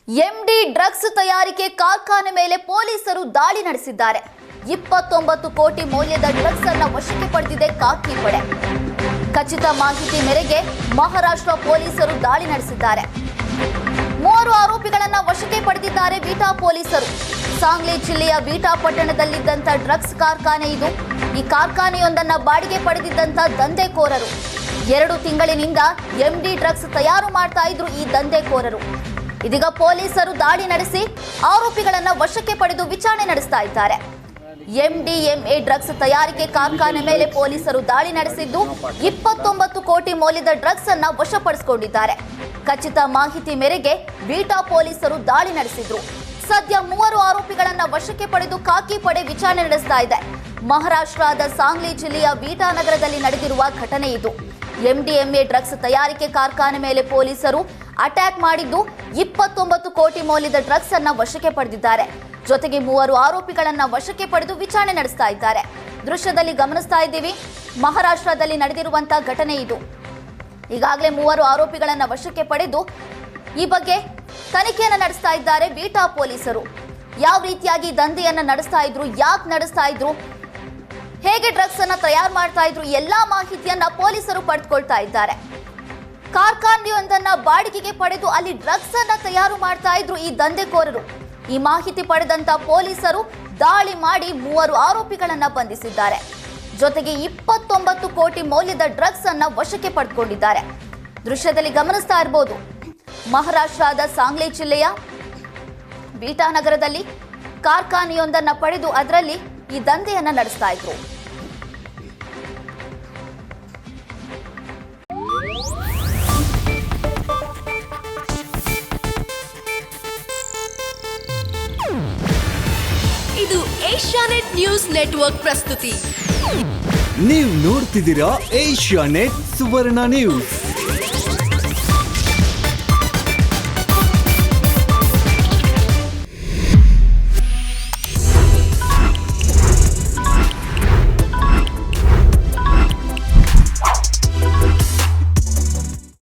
MD drugs ತಯಾರಿಕೆ ಕಾರ್ಖಾನೆ ಮೇಲೆ ಪೊಲೀಸರು ದಾಳಿ ನಡೆಸಿದ್ದಾರೆ. 29 ಕೋಟಿ ಮೌಲ್ಯದ ಡ್ರಗ್ಸ್ ಅನ್ನು ವಶಕ್ಕೆ ಪಡೆದಿದೆ ಖಾಕಿ ಪಡೆ. ಖಚಿತ ಮಾಹಿತಿ ಮೇರೆಗೆ ಮಹಾರಾಷ್ಟ್ರ ಪೊಲೀಸರು ದಾಳಿ ನಡೆಸಿದ್ದಾರೆ. 3 ಆರೋಪಿಗಳನ್ನು ವಶಕ್ಕೆ ಪಡೆದಿದ್ದಾರೆ ಬೀಟಾ ಪೊಲೀಸರು. ಸಾಂಗ್ಲಿ ಜಿಲ್ಲೆಯ ಬೀಟಾ ಪಟ್ಟಣದಲ್ಲಿದ್ದಂಥ ಡ್ರಗ್ಸ್ ಕಾರ್ಖಾನೆ ಇದು. ಈ ಕಾರ್ಖಾನೆಯೊಂದನ್ನು ಬಾಡಿಗೆ ಪಡೆದಿದ್ದಂಥ ದಂಧೆಕೋರರು 2 ತಿಂಗಳಿನಿಂದ ಎಂಡಿ ಡ್ರಗ್ಸ್ ತಯಾರು ಮಾಡ್ತಾ ಇದ್ರು ಈ ದಂಧೆಕೋರರು. ಇದೀಗ ಪೊಲೀಸರು ದಾಳಿ ನಡೆಸಿ ಆರೋಪಿಗಳನ್ನು ವಶಕ್ಕೆ ಪಡೆದು ವಿಚಾರಣೆ ನಡೆಸ್ತಾ ಇದ್ದಾರೆ. ಎಂಡಿಎಂಎ ಡ್ರಗ್ಸ್ ತಯಾರಿಕೆ ಕಾರ್ಖಾನೆ ಮೇಲೆ ಪೊಲೀಸರು ದಾಳಿ ನಡೆಸಿದ್ದು 29 ಕೋಟಿ ಮೌಲ್ಯದ ಡ್ರಗ್ಸ್ ಅನ್ನ ವಶಪಡಿಸಿಕೊಂಡಿದ್ದಾರೆ. ಖಚಿತ ಮಾಹಿತಿ ಮೇರೆಗೆ ಬೀಟಾ ಪೊಲೀಸರು ದಾಳಿ ನಡೆಸಿದ್ರು. ಸದ್ಯ 3 ಆರೋಪಿಗಳನ್ನ ವಶಕ್ಕೆ ಪಡೆದು ಖಾಕಿ ಪಡೆ ವಿಚಾರಣೆ ನಡೆಸ್ತಾ ಇದೆ. ಮಹಾರಾಷ್ಟ್ರದ ಸಾಂಗ್ಲಿ ಜಿಲ್ಲೆಯ ಬೀಟಾ ನಗರದಲ್ಲಿ ನಡೆದಿರುವ ಘಟನೆ ಇದು. ಎಂಡಿಎಂಎ ಡ್ರಗ್ಸ್ ತಯಾರಿಕೆ ಕಾರ್ಖಾನೆ ಮೇಲೆ ಪೊಲೀಸರು ಅಟ್ಯಾಕ್ ಮಾಡಿದ್ದು 29 ಕೋಟಿ ಮೌಲ್ಯದ ಡ್ರಗ್ಸ್ ಅನ್ನ ವಶಕ್ಕೆ ಪಡೆದಿದ್ದಾರೆ. ಜೊತೆಗೆ 3 ಆರೋಪಿಗಳನ್ನ ವಶಕ್ಕೆ ಪಡೆದು ವಿಚಾರಣೆ ನಡೆಸ್ತಾ ಇದ್ದಾರೆ. ದೃಶ್ಯದಲ್ಲಿ ಗಮನಿಸ್ತಾ ಇದ್ದೀವಿ, ಮಹಾರಾಷ್ಟ್ರದಲ್ಲಿ ನಡೆದಿರುವಂತಹ ಘಟನೆ ಇದು. ಈಗಾಗಲೇ 3 ಆರೋಪಿಗಳನ್ನ ವಶಕ್ಕೆ ಪಡೆದು ಈ ಬಗ್ಗೆ ತನಿಖೆಯನ್ನು ನಡೆಸ್ತಾ ಇದ್ದಾರೆ ಬೀಟಾ ಪೊಲೀಸರು. ಯಾವ ರೀತಿಯಾಗಿ ದಂಧೆಯನ್ನ ನಡೆಸ್ತಾ ಇದ್ರು, ಯಾಕೆ ನಡೆಸ್ತಾ ಇದ್ರು, ಹೇಗೆ ಡ್ರಗ್ಸ್ ಅನ್ನ ತಯಾರು ಮಾಡ್ತಾ ಇದ್ರು, ಎಲ್ಲಾ ಮಾಹಿತಿಯನ್ನ ಪೊಲೀಸರು ಪಡೆದುಕೊಳ್ತಾ ಇದ್ದಾರೆ. ಕಾರ್ಖಾನೆಯೊಂದನ್ನ ಬಾಡಿಗೆಗೆ ಪಡೆದು ಅಲ್ಲಿ ಡ್ರಗ್ಸ್ ಅನ್ನ ತಯಾರು ಮಾಡ್ತಾ ಇದ್ರು ಈ ದಂಧೆಕೋರರು. ಈ ಮಾಹಿತಿ ಪಡೆದಂತ ಪೊಲೀಸರು ದಾಳಿ ಮಾಡಿ 3 ಆರೋಪಿಗಳನ್ನ ಬಂಧಿಸಿದ್ದಾರೆ. ಜೊತೆಗೆ 29 ಕೋಟಿ ಮೌಲ್ಯದ ಡ್ರಗ್ಸ್ ಅನ್ನ ವಶಕ್ಕೆ ಪಡೆದುಕೊಂಡಿದ್ದಾರೆ. ದೃಶ್ಯದಲ್ಲಿ ಗಮನಿಸ್ತಾ ಇರಬಹುದು, ಮಹಾರಾಷ್ಟ್ರದ ಸಾಂಗ್ಲಿ ಜಿಲ್ಲೆಯ ಬೀಟಾ ನಗರದಲ್ಲಿ ಕಾರ್ಖಾನೆಯೊಂದನ್ನ ಪಡೆದು ಅದರಲ್ಲಿ ಈ ದಂಧೆಯನ್ನ ನಡೆಸ್ತಾ ಇದ್ರು. ಇದು ಏಷ್ಯಾನೆಟ್ ನ್ಯೂಸ್ ನೆಟ್ವರ್ಕ್ ಪ್ರಸ್ತುತಿ. ನೀವು ನೋಡ್ತಿದ್ದೀರಾ ಏಷ್ಯಾನೆಟ್ ಸುವರ್ಣ ನ್ಯೂಸ್.